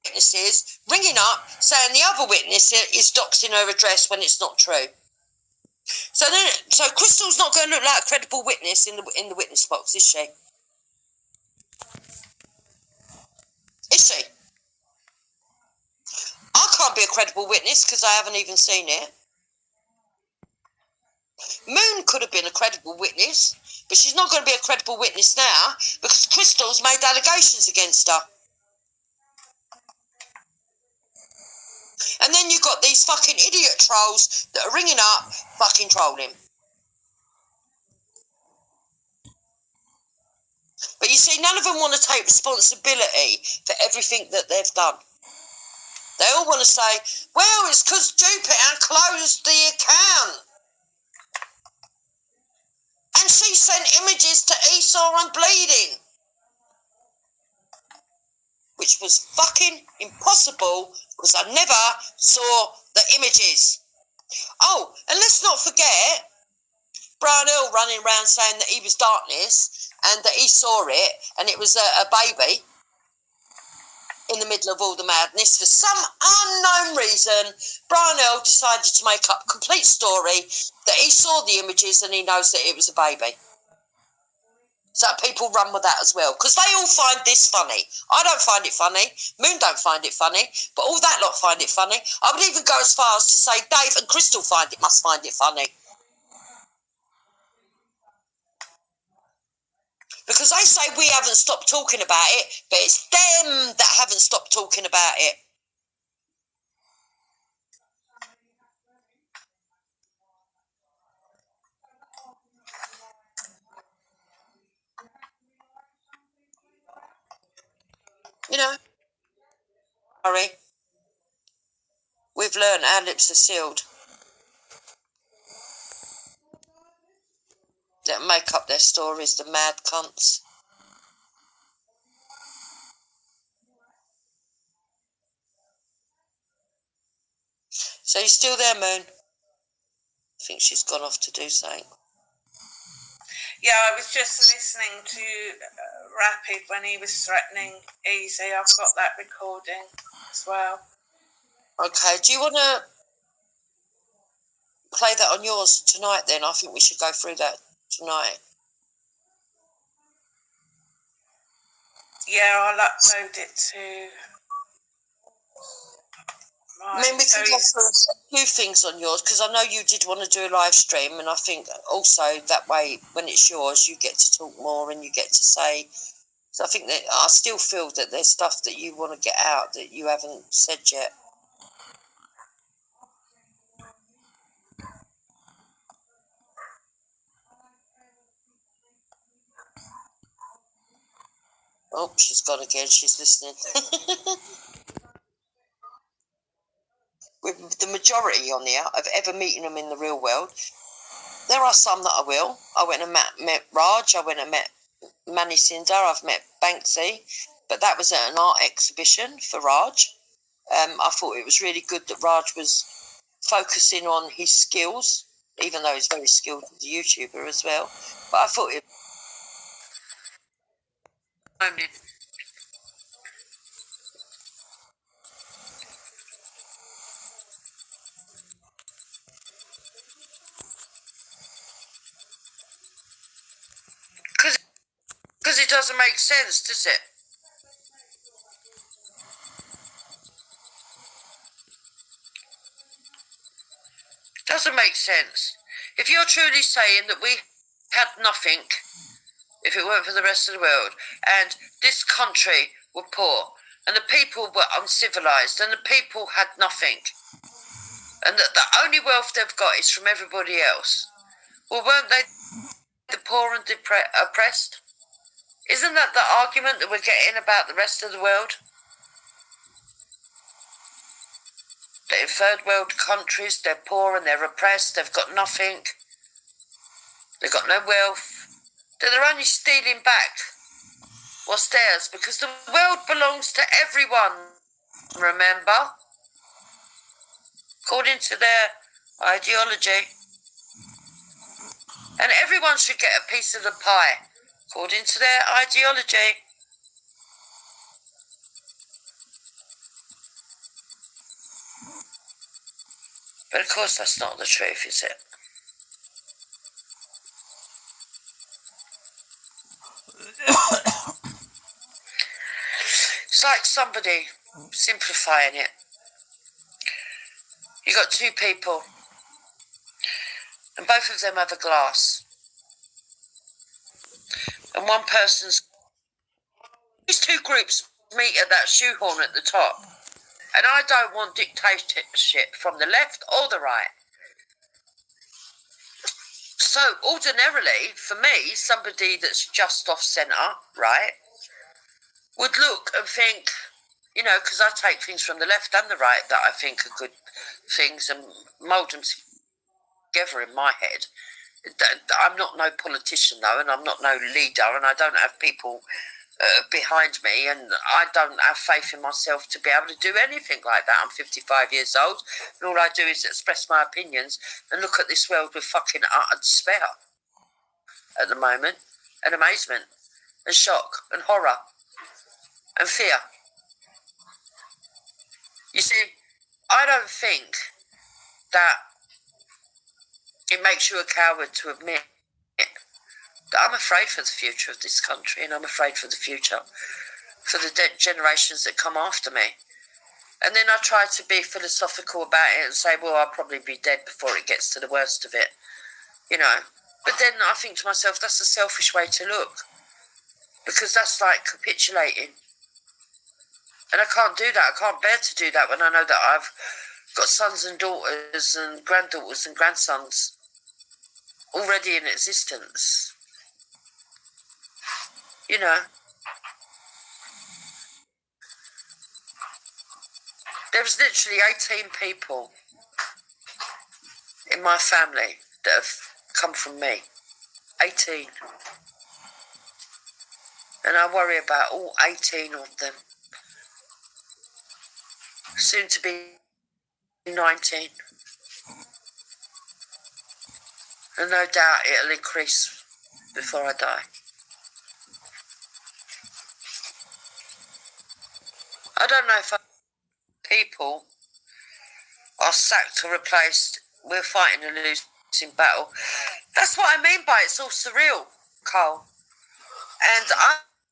witnesses ringing up saying the other witness is doxing her address when it's not true. So Crystal's not going to look like a credible witness in the witness box, is she? Is she? I can't be a credible witness because I haven't even seen it. Moon could have been a credible witness, but she's not going to be a credible witness now because Crystal's made allegations against her. And then you've got these fucking idiot trolls that are ringing up, fucking trolling. But you see, none of them want to take responsibility for everything that they've done. They all want to say, well, it's because Jupiter closed the account. And she sent images to Esau and Bleeding. Which was fucking impossible because I never saw the images. Oh, and let's not forget Brian Earl running around saying that he was darkness and that he saw it and it was a baby in the middle of all the madness. For some unknown reason, Brian Earl decided to make up a complete story that he saw the images and he knows that it was a baby. So people run with that as well, because they all find this funny. I don't find it funny. Moon don't find it funny, but all that lot find it funny. I would even go as far as to say Dave and Crystal must find it funny. Because they say we haven't stopped talking about it, but it's them that haven't stopped talking about it. You know? Sorry. We've learned our lips are sealed. That make up their stories, the mad cunts. So you still there, Moon? I think she's gone off to do something. Yeah, I was just listening to Rapid when he was threatening Easy. I've got that recording as well. Okay, do you want to play that on yours tonight then? I think we should go through that tonight. Yeah, I'll upload it to... Right, I mean, we can go through a few things on yours, because I know you did want to do a live stream, and I think also that way, when it's yours, you get to talk more and you get to say... So I think that I still feel that there's stuff that you want to get out that you haven't said yet. Oh, she's gone again. She's listening. With the majority on here of ever meeting them in the real world, there are some that I will. I went and met Raj. I went and met Manny Cinder. I've met Banksy. But that was at an art exhibition for Raj. I thought it was really good that Raj was focusing on his skills, even though he's very skilled as a YouTuber as well. But I thought it... Because it doesn't make sense, does it? Doesn't make sense. If you're truly saying that we had nothing, if it weren't for the rest of the world, and this country were poor, and the people were uncivilized, and the people had nothing, and that the only wealth they've got is from everybody else, well, weren't they the poor and oppressed? Isn't that the argument that we're getting about the rest of the world? That in third world countries, they're poor and they're oppressed, they've got nothing, they've got no wealth, that they're only stealing back what's theirs, because the world belongs to everyone, remember? According to their ideology. And everyone should get a piece of the pie, according to their ideology. But of course that's not the truth, is it? It's like somebody simplifying it. You got two people, and both of them have a glass. And one person's... These two groups meet at that shoehorn at the top. And I don't want dictatorship from the left or the right. So, ordinarily, for me, somebody that's just off centre, right, would look and think, you know, because I take things from the left and the right that I think are good things and mould them together in my head. I'm not no politician, though, and I'm not no leader, and I don't have people behind me, and I don't have faith in myself to be able to do anything like that. I'm 55 years old, and all I do is express my opinions and look at this world with fucking utter despair at the moment, and amazement, and shock, and horror, and fear. You see, I don't think that it makes you a coward to admit that I'm afraid for the future of this country, and I'm afraid for the future for the generations that come after me. And then I try to be philosophical about it and say, well, I'll probably be dead before it gets to the worst of it, you know. But then I think to myself, that's a selfish way to look, because that's like capitulating. And I can't do that. I can't bear to do that when I know that I've got sons and daughters and granddaughters and grandsons already in existence. You know. There was literally 18 people in my family that have come from me. 18. And I worry about all 18 of them. Soon to be 19. And no doubt it'll increase before I die. I don't know if people are sacked or replaced. We're fighting a losing battle. That's what I mean by it's all surreal, Carl. And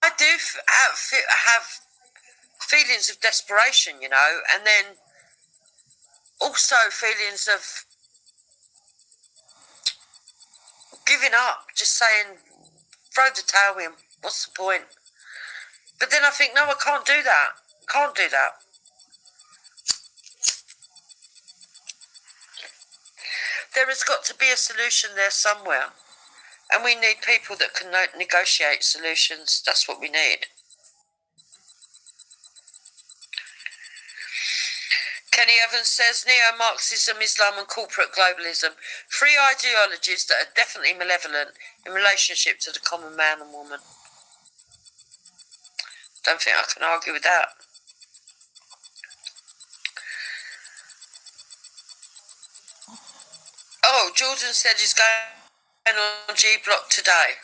I do have feelings of desperation, you know, and then also feelings of giving up, just saying, throw the towel in, what's the point? But then I think, no, I can't do that. Can't do that. There has got to be a solution there somewhere. And we need people that can negotiate solutions. That's what we need. Kenny Evans says, neo-Marxism, Islam and corporate globalism, three ideologies that are definitely malevolent in relationship to the common man and woman. Don't think I can argue with that. Oh, Jordan said he's going on G Block today.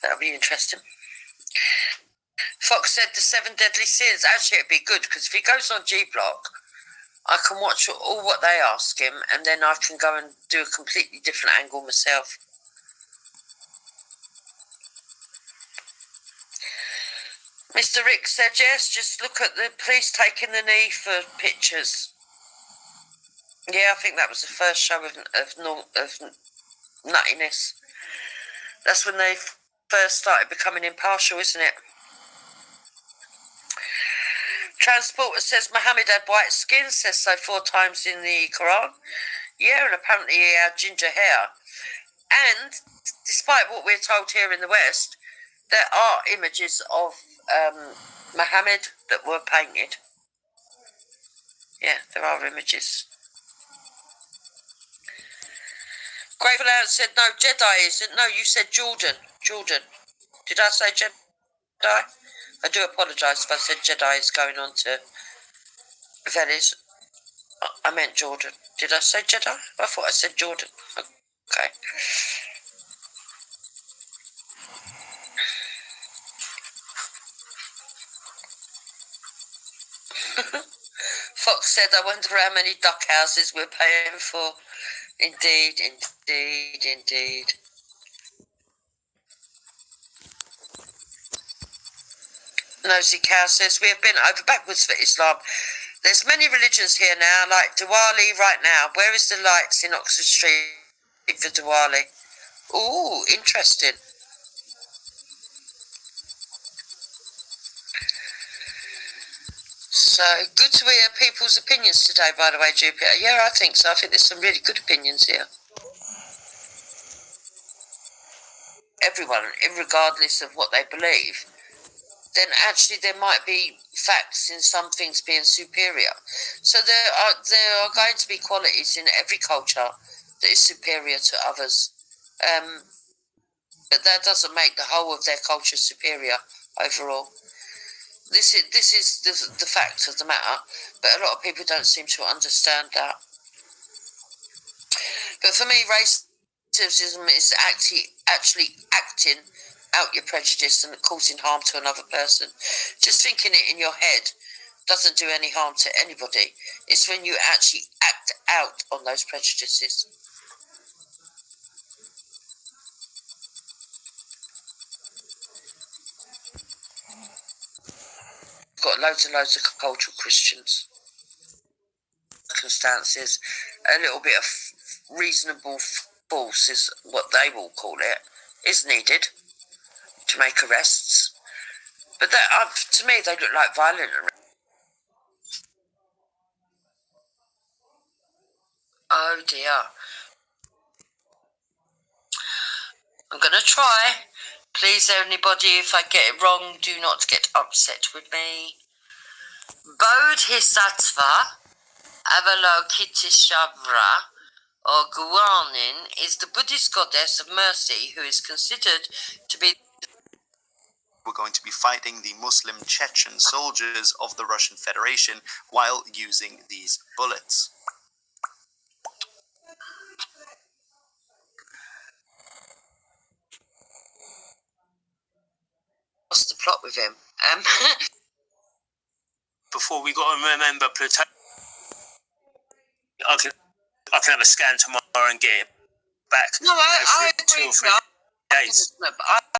That'll be interesting. Fox said the 7 deadly sins. Actually, it'd be good, because if he goes on G Block, I can watch all what they ask him, and then I can go and do a completely different angle myself. Mr. Rick said, yes, just look at the police taking the knee for pictures. Yeah, I think that was the first show of nuttiness. That's when they first started becoming impartial, isn't it? Transporter says Muhammad had white skin, says so 4 times in the Quran. Yeah, and apparently he had ginger hair. And despite what we're told here in the West, there are images of Muhammad that were painted. Yeah, there are images. Grateful Out said, no, Jedi isn't. No, you said Jordan. Jordan. Did I say Jedi? I do apologise if I said Jedi is going on to Venice. I meant Jordan. Did I say Jedi? I thought I said Jordan. Okay. Fox said, I wonder how many duck houses we're paying for. Indeed, indeed, indeed. Nosy Cow says, we have been over backwards for Islam. There's many religions here now, like Diwali right now. Where is the lights in Oxford Street for Diwali? Ooh, interesting. So, good to hear people's opinions today, by the way, Jupiter. Yeah, I think so. I think there's some really good opinions here. Everyone, regardless of what they believe, then actually there might be facts in some things being superior. So there are going to be qualities in every culture that is superior to others. But that doesn't make the whole of their culture superior overall. This is the fact of the matter, but a lot of people don't seem to understand that. But for me, racism is actually acting out your prejudice and causing harm to another person. Just thinking it in your head doesn't do any harm to anybody. It's when you actually act out on those prejudices. Got loads and loads of cultural Christians. Circumstances, a little bit of reasonable force is what they will call it, is needed to make arrests. But that, to me, they look like violent arrests. Oh dear. I'm going to try. Please, anybody, if I get it wrong, do not get upset with me. Bodhisattva Avalokiteshvara, or Guanin, is the Buddhist goddess of mercy who is considered to be... We're going to be fighting the Muslim Chechen soldiers of the Russian Federation while using these bullets. What's the plot with him? Before we got to remember plutonium. I can have a scan tomorrow and get it back. No, I agree with you. Days. I